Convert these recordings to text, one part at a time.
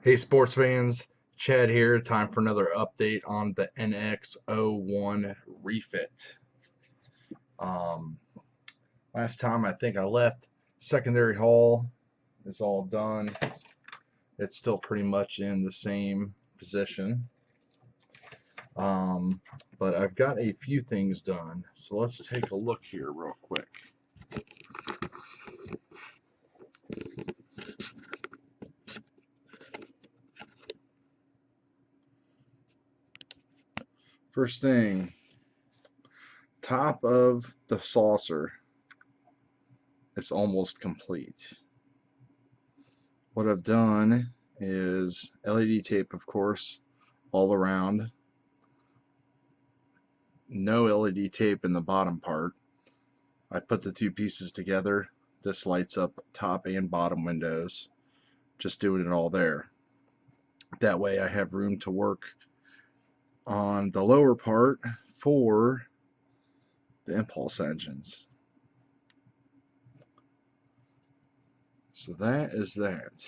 Hey sports fans, Chad here. Time for another update on the NX01 Refit. Um, Last time I think I left secondary hull is all done. It's still pretty much in the same position. Um, but I've got a few things done. So let's take a look here real quick. First thing, top of the saucer is almost complete. What I've done is LED tape, of course, all around. No LED tape in the bottom part. I put the two pieces together. This lights up top and bottom windows. Just doing it all there. That way I have room to work on the lower part for the impulse engines. So that is that.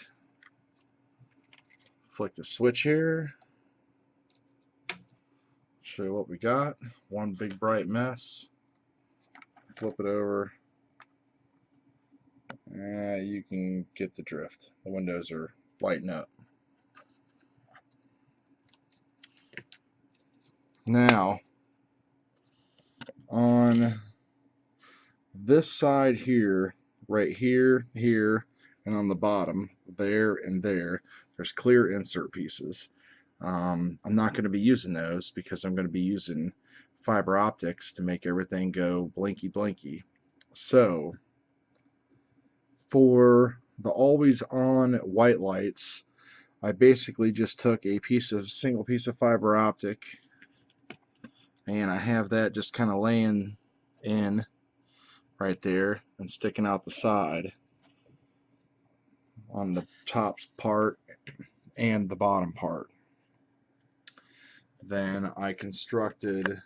Flick the switch here. Show you what we got. One big bright mess. Flip it over. You can get the drift. The windows are lighting up. Now, on this side here, right here, here, and on the bottom, there and there, there's clear insert pieces. I'm not going to be using those because I'm going to be using fiber optics to make everything go blinky blinky. So, for the always on white lights, I basically just took a single piece of fiber optic, and I have that just kind of laying in right there and sticking out the side on the top part and the bottom part. Then I constructed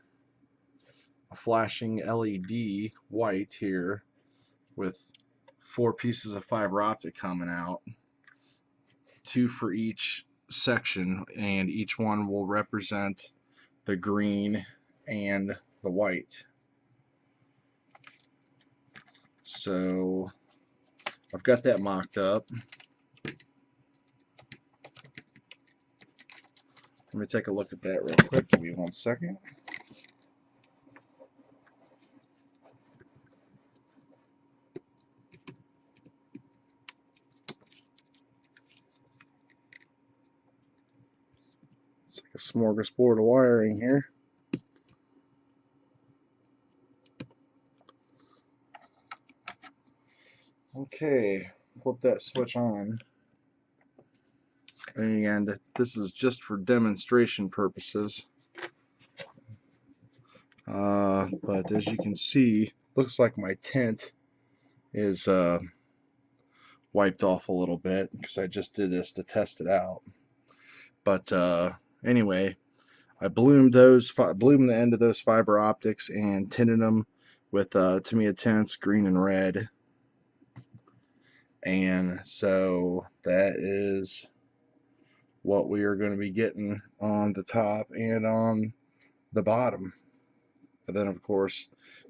a flashing LED white here with 4 pieces of fiber optic coming out, 2 for each section, and each one will represent the green and the white. So I've got that mocked up. Let me take a look at that real quick. Give me 1 second. It's like a smorgasbord of wiring here. Okay, flip that switch on. And this is just for demonstration purposes. But as you can see, looks like my tint is wiped off a little bit because I just did this to test it out. But anyway, I bloomed the end of those fiber optics and tinted them with Tamiya tints, green and red. And so that is what we are going to be getting on the top and on the bottom. And then of course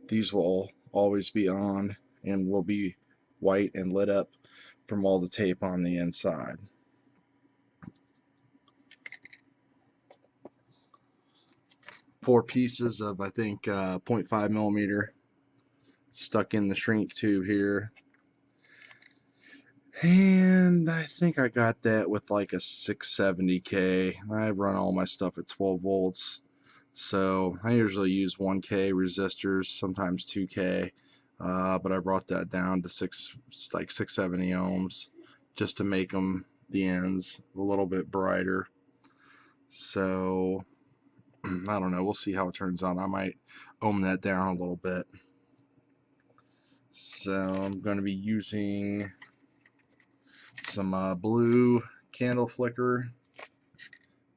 these will always be on and will be white and lit up from all the tape on the inside. Four pieces of, I think, 0.5 millimeter stuck in the shrink tube here. And I think I got that with like a 670K. I run all my stuff at 12 volts. So I usually use 1K resistors, sometimes 2K. But I brought that down to 670 ohms just to make them, the ends, a little bit brighter. So I don't know, we'll see how it turns out. I might ohm that down a little bit. So I'm going to be using some blue candle flicker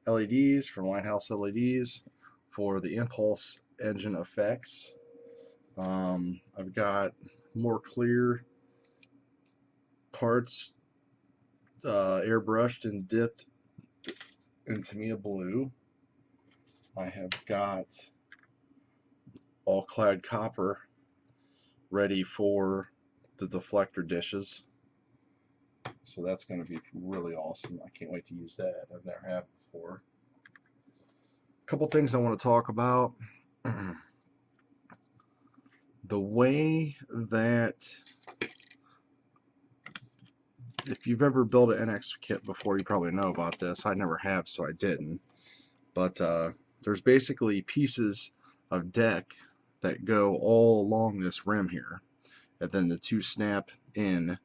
LEDs from Lighthouse LEDs for the impulse engine effects. I've got more clear parts airbrushed and dipped into me a blue. I have got all clad copper ready for the deflector dishes. So that's going to be really awesome. I can't wait to use that. I've never had it before. A couple things I want to talk about. The way that, if you've ever built an NX kit before, you probably know about this. I never have, so I didn't. But there's basically pieces of deck that go all along this rim here, and then the two snap in,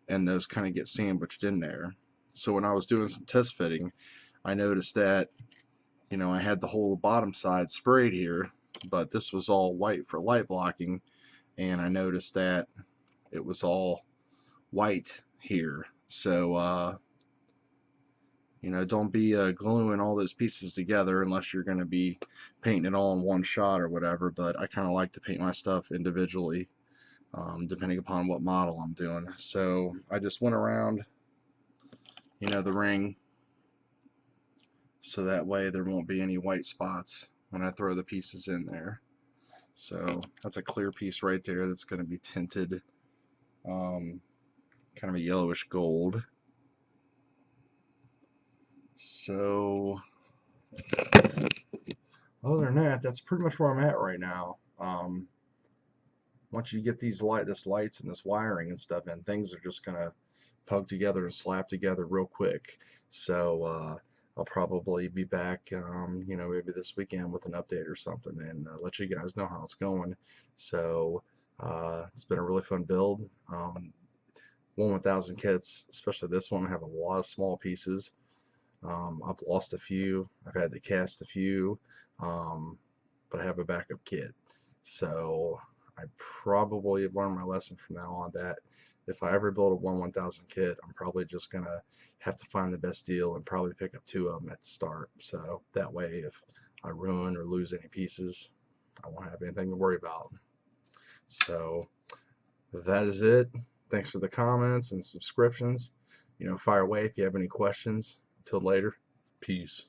and those kind of get sandwiched in there. So when I was doing some test fitting, I noticed that, you know, I had the whole bottom side sprayed here, but this was all white for light blocking, and I noticed that it was all white here. So you know, don't be gluing all those pieces together unless you're going to be painting it all in one shot or whatever. But I kind of like to paint my stuff individually, depending upon what model I'm doing. So I just went around, you know, the ring, so that way there won't be any white spots when I throw the pieces in there. So that's a clear piece right there that's going to be tinted kind of a yellowish gold. So other than that, that's pretty much where I'm at right now. Once you get this lights and this wiring and stuff in, things are just gonna pug together and slap together real quick. So I'll probably be back, you know, maybe this weekend with an update or something, and let you guys know how it's going. So it's been a really fun build. 1/1000 kits, especially this one, have a lot of small pieces. I've lost a few, I've had to cast a few, but I have a backup kit. So I probably have learned my lesson from now on, that if I ever build a 1/1000 kit, I'm probably just gonna have to find the best deal and probably pick up 2 of them at the start. So that way, if I ruin or lose any pieces, I won't have anything to worry about. So that is it. Thanks for the comments and subscriptions. You know, fire away if you have any questions. Until later, peace.